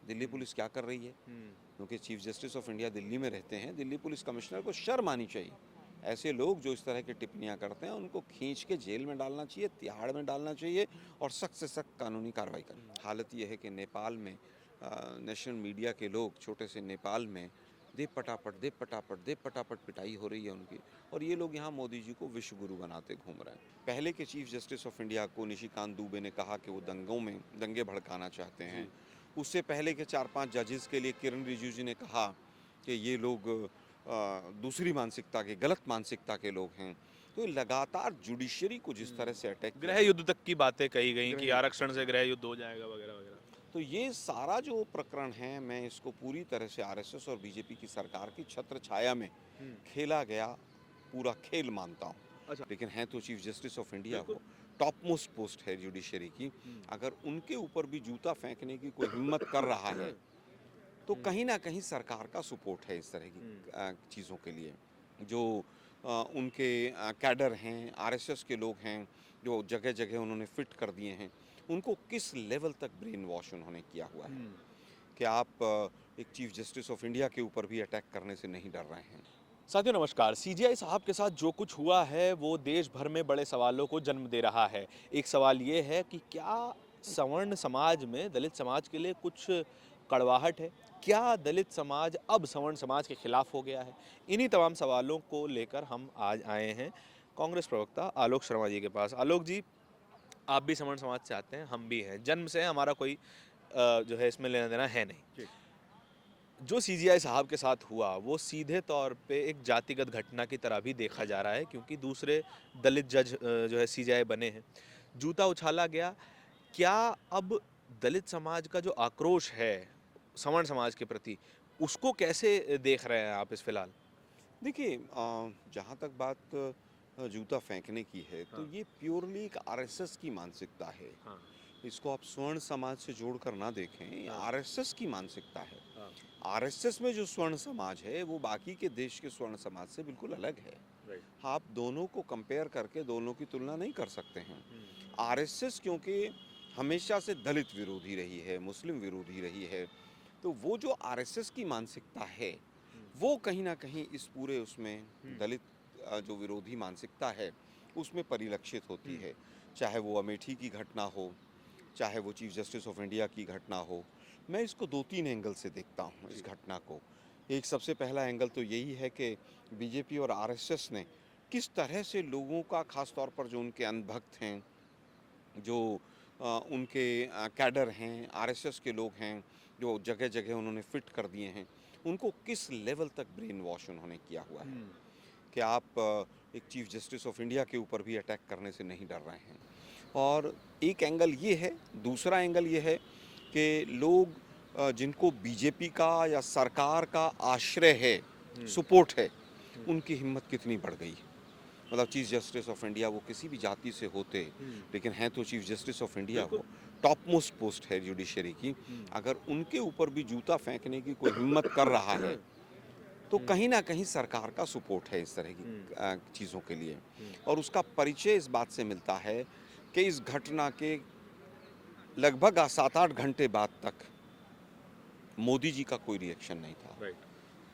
Delhi police क्या कर रही है, क्योंकि chief justice of India Delhi में रहते हैं। दिल्ली पुलिस कमिश्नर को शर्म आनी चाहिए। ऐसे लोग जो इस तरह की टिप्पणियां करते हैं उनको खींच के जेल में डालना चाहिए, तिहाड़ में डालना चाहिए और सख्त से सख्त कानूनी कार्रवाई करनी। हालत यह है कि नेपाल में नेशनल मीडिया के लोग, छोटे से नेपाल में दे पटापट पिटाई हो रही है उनकी, और ये लोग यहाँ मोदी जी को विश्व गुरु बनाते घूम रहे हैं। पहले के चीफ जस्टिस ऑफ इंडिया को निशिकांत दुबे ने कहा कि वो दंगे भड़काना चाहते हैं। उससे पहले के 4-5 जजेस के लिए किरण रिजिजू ने कहा कि ये लोग दूसरी मानसिकता के, गलत मानसिकता के लोग हैं। तो ये लगातार जुडिशरी को जिस तरह से अटैक, गृह युद्ध तक की बातें कही गई कि आरक्षण से गृह युद्ध हो जाएगा वगैरह वगैरह। तो ये सारा जो प्रकरण है, मैं इसको पूरी तरह से आरएसएस और बीजेपी की सरकार की छत्र छाया में खेला गया पूरा खेल मानता हूँ। अच्छा। लेकिन है तो चीफ जस्टिस ऑफ इंडिया वो, टॉप मोस्ट पोस्ट है जुडिशरी की। अगर उनके ऊपर भी जूता फेंकने की कोई हिम्मत कर रहा है तो कहीं ना कहीं सरकार का सपोर्ट है इस तरह की चीज़ों के लिए। जो उनके कैडर हैं, आरएसएस के लोग हैं, जो जगह जगह उन्होंने फिट कर दिए हैं, उनको किस लेवल तक ब्रेन वॉश उन्होंने किया हुआ है कि आप एक चीफ जस्टिस ऑफ इंडिया के ऊपर भी अटैक करने से नहीं डर रहे हैं। साथियों नमस्कार। सीजेआई साहब के साथ जो कुछ हुआ है वो देश भर में बड़े सवालों को जन्म दे रहा है। एक सवाल ये है कि क्या सवर्ण समाज में दलित समाज के लिए कुछ कड़वाहट है? क्या दलित समाज अब सवर्ण समाज के खिलाफ हो गया है? इन्हीं तमाम सवालों को लेकर हम आज आए हैं कांग्रेस प्रवक्ता आलोक शर्मा जी के पास। आलोक जी, आप भी सवर्ण समाज से आते हैं, हम भी हैं, जन्म से हमारा कोई जो है इसमें लेना देना है नहीं। जो सीजेआई साहब के साथ हुआ वो सीधे तौर पे एक जातिगत घटना की तरह भी देखा जा रहा है, क्योंकि दूसरे दलित जज जो है सीजेआई बने हैं। जूता उछाला गया। क्या अब दलित समाज का जो आक्रोश है सवर्ण समाज के प्रति, उसको कैसे देख रहे हैं आप इस फिलहाल? देखिए, जहाँ तक बात जूता फेंकने की है तो ये प्योरली एक आरएसएस की मानसिकता है। इसको आप स्वर्ण समाज से जोड़कर ना देखें, आरएसएस की मानसिकता है। आरएसएस में जो स्वर्ण समाज है वो बाकी के देश के स्वर्ण समाज से बिल्कुल अलग है। आप दोनों को कंपेयर करके दोनों की तुलना नहीं कर सकते हैं। आरएसएस क्योंकि हमेशा से दलित विरोधी रही है, मुस्लिम विरोधी रही है, तो वो जो आरएसएस की मानसिकता है वो कहीं ना कहीं इस पूरे उसमें दलित जो विरोधी मानसिकता है उसमें परिलक्षित होती है। चाहे वो अमेठी की घटना हो, चाहे वो चीफ जस्टिस ऑफ इंडिया की घटना हो। मैं इसको 2-3 एंगल से देखता हूँ इस घटना को। एक सबसे पहला एंगल तो यही है कि बीजेपी और आरएसएस ने किस तरह से लोगों का, खास तौर पर जो उनके अंधभक्त हैं, जो उनके कैडर हैं, आरएसएस के लोग हैं, जो जगह जगह उन्होंने फिट कर दिए हैं, उनको किस लेवल तक ब्रेन वॉश उन्होंने किया हुआ है कि आप एक चीफ जस्टिस ऑफ इंडिया के ऊपर भी अटैक करने से नहीं डर रहे हैं। और एक एंगल ये है, दूसरा एंगल ये है कि लोग जिनको बीजेपी का या सरकार का आश्रय है, सपोर्ट है, उनकी हिम्मत कितनी बढ़ गई है। मतलब चीफ जस्टिस ऑफ इंडिया वो किसी भी जाति से होते, लेकिन हैं तो चीफ जस्टिस ऑफ इंडिया वो, टॉप मोस्ट पोस्ट है जुडिशरी की। अगर उनके ऊपर भी जूता फेंकने की कोई हिम्मत कर रहा है तो कहीं ना कहीं सरकार का सपोर्ट है इस तरह की चीज़ों के लिए। और उसका परिचय इस बात से मिलता है कि इस घटना के लगभग 7-8 घंटे बाद तक मोदी जी का कोई रिएक्शन नहीं था।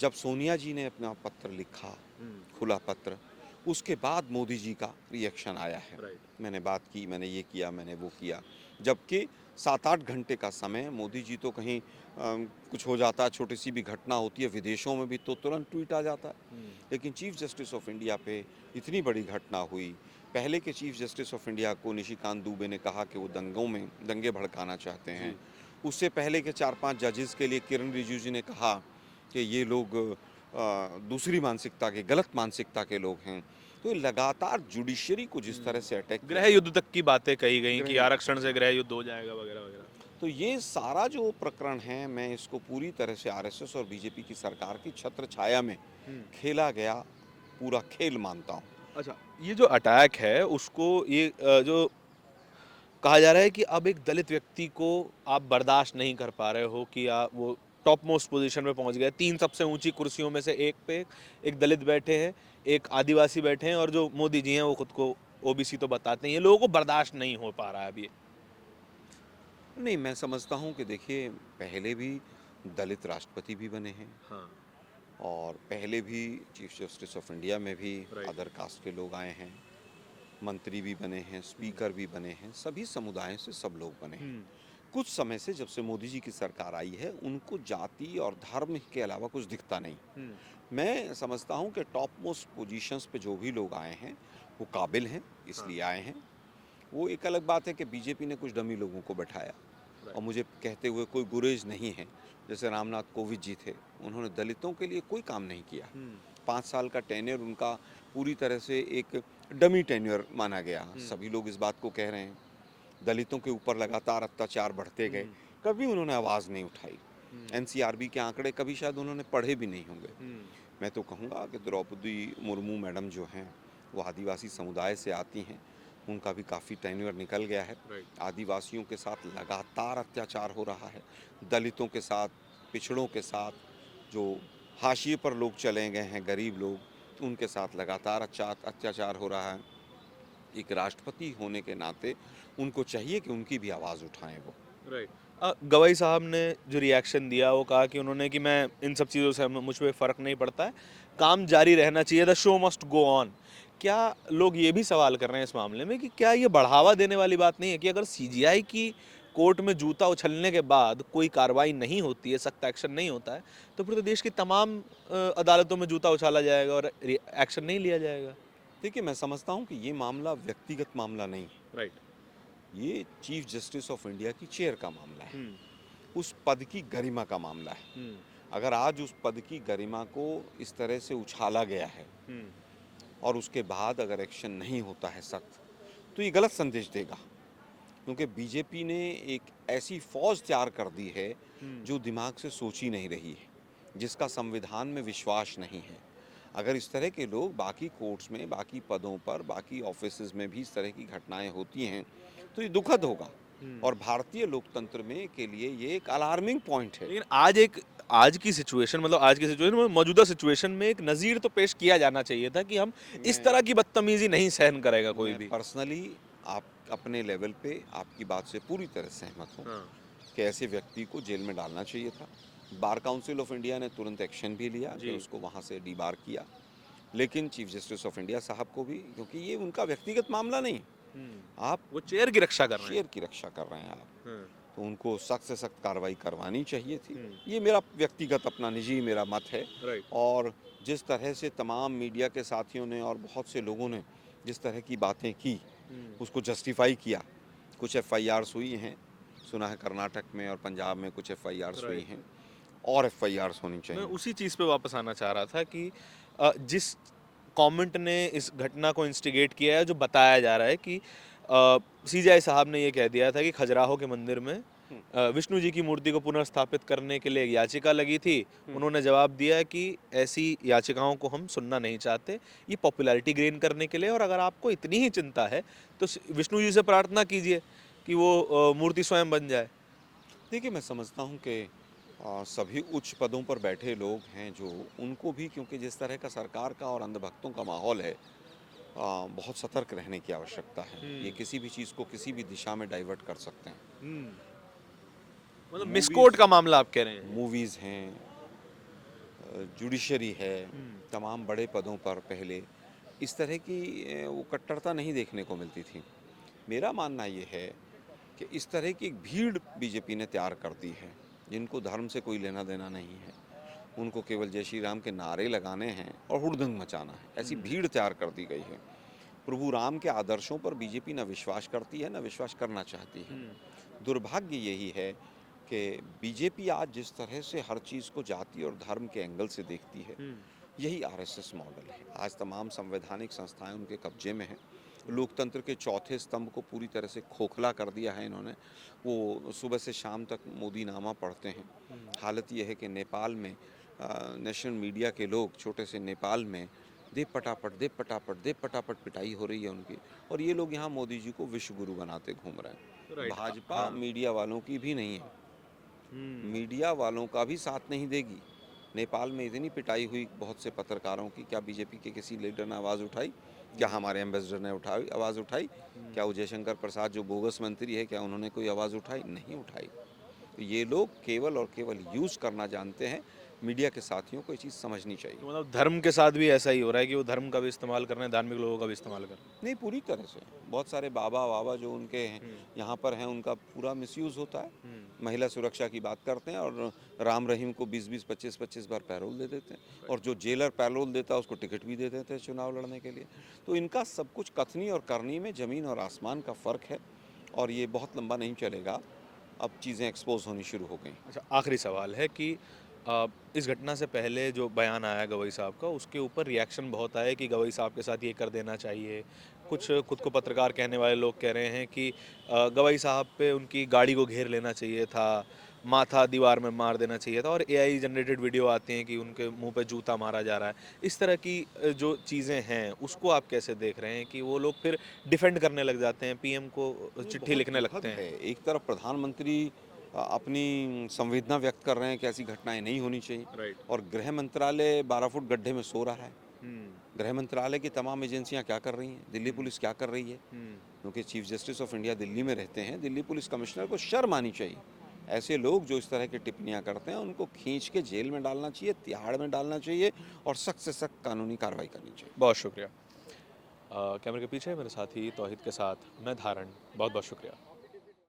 जब सोनिया जी ने अपना पत्र लिखा, खुला पत्र, उसके बाद मोदी जी का रिएक्शन आया है। मैंने बात की, मैंने ये किया, मैंने वो किया। जबकि 7-8 घंटे का समय, मोदी जी तो कहीं कुछ हो जाता है, छोटी सी भी घटना होती है विदेशों में भी तो तुरंत ट्वीट आ जाता है। लेकिन चीफ जस्टिस ऑफ इंडिया पे इतनी बड़ी घटना हुई। पहले के चीफ जस्टिस ऑफ इंडिया को निशिकांत दुबे ने कहा कि वो दंगे भड़काना चाहते हैं। उससे पहले के 4-5 जजेस के लिए किरण रिजिजू ने कहा कि ये लोग दूसरी मानसिकता के, गलत मानसिकता के लोग हैं। तो लगातार जुडिशरी को जिस तरह से अटैक, गृह युद्ध तक की बातें कही गई कि आरक्षण से गृह युद्ध हो जाएगा वगैरह वगैरह। तो ये सारा जो प्रकरण है, मैं इसको पूरी तरह से आरएसएस और बीजेपी की सरकार की छत्र छाया में खेला गया पूरा खेल मानता हूँ। अच्छा, ये जो अटैक है उसको ये जो कहा जा रहा है कि अब एक दलित व्यक्ति को आप बर्दाश्त नहीं कर पा रहे हो कि वो टॉप मोस्ट पोजीशन पे पहुंच गए। 3 सबसे ऊंची कुर्सियों में से एक पे एक दलित बैठे हैं, एक आदिवासी बैठे हैं, और जो मोदी जी हैं वो खुद को ओबीसी तो बताते हैं। ये लोगों को बर्दाश्त नहीं हो पा रहा है अब ये। नहीं, मैं समझता हूँ कि देखिए पहले भी दलित राष्ट्रपति भी बने हैं हाँ, और पहले भी चीफ जस्टिस ऑफ इंडिया में भी राइट। अदर कास्ट के लोग आए हैं, मंत्री भी बने हैं, हुँ, स्पीकर भी बने हैं, सभी समुदायों से सब लोग बने हैं। हुँ, कुछ समय से जब से मोदी जी की सरकार आई है, उनको जाति और धर्म के अलावा कुछ दिखता नहीं। हुँ, मैं समझता हूँ कि टॉप मोस्ट पोजीशंस पे जो भी लोग आए हैं, वो काबिल हैं, हाँ, इसलिए आए हैं। वो एक अलग बात है कि बीजेपी ने कुछ डमी लोगों को बैठाया और राइट। मुझे कहते हुए कोई गुरेज नहीं है। जैसे रामनाथ कोविंद जी थे, उन्होंने दलितों के लिए कोई काम नहीं किया। हुँ, 5 साल का टेन्योर उनका पूरी तरह से एक डमी टेन्योर माना गया। हुँ, सभी लोग इस बात को कह रहे हैं। दलितों के ऊपर लगातार अत्याचार बढ़ते गए, हुँ, कभी उन्होंने आवाज़ नहीं उठाई। हुँ, एनसीआरबी के आंकड़े कभी शायद उन्होंने पढ़े भी नहीं होंगे। हुँ, मैं तो कहूँगा कि द्रौपदी मुर्मू मैडम जो हैं, वो आदिवासी समुदाय से आती हैं, उनका भी काफ़ी टेन्योर निकल गया है। राइट। आदिवासियों के साथ लगातार अत्याचार हो रहा है, दलितों के साथ, पिछड़ों के साथ, जो हाशिए पर लोग चले गए हैं, गरीब लोग, उनके साथ लगातार अत्याचार हो रहा है। एक राष्ट्रपति होने के नाते उनको चाहिए कि उनकी भी आवाज़ उठाएं वो। राइट। गवाई साहब ने जो रिएक्शन दिया वो कहा कि उन्होंने कि मैं इन सब चीज़ों से मुझ पे फ़र्क नहीं पड़ता है, काम जारी रहना चाहिए, the show must go on. क्या लोग ये भी सवाल कर रहे हैं इस मामले में कि क्या ये बढ़ावा देने वाली बात नहीं है कि अगर सीजीआई की कोर्ट में जूता उछलने के बाद कोई कार्रवाई नहीं होती है, सख्त एक्शन नहीं होता है, तो फिर तो देश की तमाम अदालतों में जूता उछाला जाएगा और एक्शन नहीं लिया जाएगा। देखिए, मैं समझता हूँ कि ये मामला व्यक्तिगत मामला नहीं है, राइट। ये चीफ जस्टिस ऑफ इंडिया की चेयर का मामला है, हुँ, उस पद की गरिमा का मामला है। हुँ, अगर आज उस पद की गरिमा को इस तरह से उछाला गया है हुँ, और उसके बाद अगर एक्शन नहीं होता है सख्त, तो ये गलत संदेश देगा। क्योंकि बीजेपी ने एक ऐसी फौज तैयार कर दी है हुँ, जो दिमाग से सोच ही नहीं रही है, जिसका संविधान में विश्वास नहीं है। अगर इस तरह के लोग बाकी कोर्ट्स में, बाकी पदों पर, बाकी ऑफिसेज में भी इस तरह की घटनाएं होती हैं, तो ये दुखद होगा हुँ। और भारतीय लोकतंत्र में के लिए ये एक अलार्मिंग पॉइंट है। लेकिन आज की सिचुएशन में मौजूदा सिचुएशन में एक नज़ीर तो पेश किया जाना चाहिए था कि हम इस मैं तरह की बदतमीज़ी नहीं सहन करेगा कोई मैं भी। पर्सनली आप अपने लेवल पे आपकी बात से पूरी तरह सहमत हूँ हाँ, कि ऐसे व्यक्ति को जेल में डालना चाहिए था। बार काउंसिल ऑफ इंडिया ने तुरंत एक्शन भी लिया कि जी। उसको वहाँ से डीबार किया। लेकिन चीफ जस्टिस ऑफ इंडिया साहब को भी, क्योंकि ये उनका व्यक्तिगत मामला नहीं, हुँ। आप वो चेयर की रक्षा कर रहे हैं। शेर की रक्षा कर रहे हैं आप, हाँ, तो उनको सख्त से सख्त कार्रवाई करवानी चाहिए थी। हुँ, ये मेरा व्यक्तिगत अपना निजी मेरा मत है। राइट। और जिस तरह से तमाम मीडिया के साथियों ने और बहुत से लोगों ने जिस तरह की बातें की, हुँ, उसको जस्टिफाई किया। कुछ एफआईआर्स हुई हैं, सुना है कर्नाटक में और पंजाब में कुछ एफआईआर्स हुई राइट। हैं, और एफआईआर्स होनी मैं चाहिए। उसी चीज़ पे वापस आना चाह रहा था कि जिस कमेंट ने इस घटना को इंस्टिगेट किया है, जो बताया जा रहा है कि सीजेआई साहब ने ये कह दिया था कि खजुराहो के मंदिर में हुँ, विष्णु जी की मूर्ति को पुनर्स्थापित करने के लिए एक याचिका लगी थी। हुँ। उन्होंने जवाब दिया कि ऐसी याचिकाओं को हम सुनना नहीं चाहते, ये पॉपुलैरिटी गेन करने के लिए, और अगर आपको इतनी ही चिंता है तो विष्णु जी से प्रार्थना कीजिए कि वो मूर्ति स्वयं बन जाए। देखिए, मैं समझता हूँ कि सभी उच्च पदों पर बैठे लोग हैं जो उनको भी, क्योंकि जिस तरह का सरकार का और अंधभक्तों का माहौल है, बहुत सतर्क रहने की आवश्यकता है। ये हम्म। किसी भी चीज़ को किसी भी दिशा में डाइवर्ट कर सकते हैं। हम्म। मतलब मिसकोट मूवीज़ का मामला आप कह रहे हैं। मूवीज़ हैं, जुडिशरी है, हम्म। तमाम बड़े पदों पर पहले इस तरह की वो कट्टरता नहीं देखने को मिलती थी। मेरा मानना ये है कि इस तरह की एक भीड़ बीजेपी ने तैयार कर दी है, जिनको धर्म से कोई लेना देना नहीं है। उनको केवल जय श्री राम के नारे लगाने हैं और हुड़दंग मचाना है। ऐसी हम्म। भीड़ तैयार कर दी गई है। प्रभु राम के आदर्शों पर बीजेपी न विश्वास करती है, न विश्वास करना चाहती है। हम्म। दुर्भाग्य यही है कि बीजेपी आज जिस तरह से हर चीज़ को जाति और धर्म के एंगल से देखती है, हम्म। यही आरएसएस मॉडल है। आज तमाम संवैधानिक संस्थाएं उनके कब्जे में हैं। लोकतंत्र के चौथे स्तंभ को पूरी तरह से खोखला कर दिया है इन्होंने। वो सुबह से शाम तक मोदी नामा पढ़ते हैं। हालत ये है कि नेपाल में नेशनल मीडिया के लोग, छोटे से नेपाल में, दे पटापट दे पटापट दे पटापट पिटाई हो रही है उनकी, और ये लोग यहाँ मोदी जी को विश्व गुरु बनाते घूम रहे हैं। राइट। भाजपा हाँ। मीडिया वालों की भी नहीं है, हम्म। मीडिया वालों का भी साथ नहीं देगी। नेपाल में इतनी पिटाई हुई बहुत से पत्रकारों की, क्या बीजेपी के किसी लीडर ने आवाज़ उठाई? क्या हमारे एम्बेसडर ने उठाई आवाज़ उठाई? क्या वो जयशंकर प्रसाद जो बोगस मंत्री है, क्या उन्होंने कोई आवाज़ उठाई? नहीं उठाई। तो ये लोग केवल और केवल यूज़ करना जानते हैं। मीडिया के साथियों को ये चीज़ समझनी चाहिए। तो मतलब धर्म के साथ भी ऐसा ही हो रहा है कि वो धर्म का भी इस्तेमाल कर रहे हैं, धार्मिक लोगों का भी इस्तेमाल कर रहे नहीं, पूरी तरह से। बहुत सारे बाबा वाबा जो उनके हैं, हैं। यहाँ पर हैं, उनका पूरा मिसयूज़ होता है। हुँ। महिला सुरक्षा की बात करते हैं और राम रहीम को 20-20, 25-25 बार पैरोल दे देते हैं और जो जेलर पैरोल देता है उसको टिकट भी दे देते हैं चुनाव लड़ने के लिए। तो इनका सब कुछ कथनी और करनी में ज़मीन और आसमान का फ़र्क है और ये बहुत लंबा नहीं चलेगा। अब चीज़ें एक्सपोज़ होनी शुरू हो गई। अच्छा, आखिरी सवाल है कि इस घटना से पहले जो बयान आया गवई साहब का, उसके ऊपर रिएक्शन बहुत आया कि गवई साहब के साथ ये कर देना चाहिए। कुछ खुद को पत्रकार कहने वाले लोग कह रहे हैं कि गवई साहब पे उनकी गाड़ी को घेर लेना चाहिए था, माथा दीवार में मार देना चाहिए था और एआई जनरेटेड वीडियो आती हैं कि उनके मुँह पे जूता मारा जा रहा है। इस तरह की जो चीज़ें हैं, उसको आप कैसे देख रहे हैं कि वो लोग फिर डिफेंड करने लग जाते हैं, पीएम को ये चिट्ठी बहुत लिखने दुखद लगते हैं? है। एक तरफ प्रधानमंत्री अपनी संवेदना व्यक्त कर रहे हैं कि ऐसी घटनाएं नहीं होनी चाहिए राइट। और गृह मंत्रालय 12 फुट गड्ढे में सो रहा है। हुँ, गृह मंत्रालय की तमाम एजेंसियां क्या कर रही हैं? दिल्ली हुँ, पुलिस क्या कर रही है? हुँ। क्योंकि chief justice of India Delhi में रहते हैं। दिल्ली पुलिस कमिश्नर को शर्म आनी चाहिए। ऐसे लोग जो इस तरह की टिप्पणियां करते हैं उनको खींच के जेल में डालना चाहिए, तिहाड़ में डालना चाहिए और सख्त से सख्त कानूनी कार्रवाई करनी चाहिए। बहुत शुक्रिया। कैमरे के पीछे मेरे साथी तौहीद के साथ मैं धारण, बहुत बहुत शुक्रिया।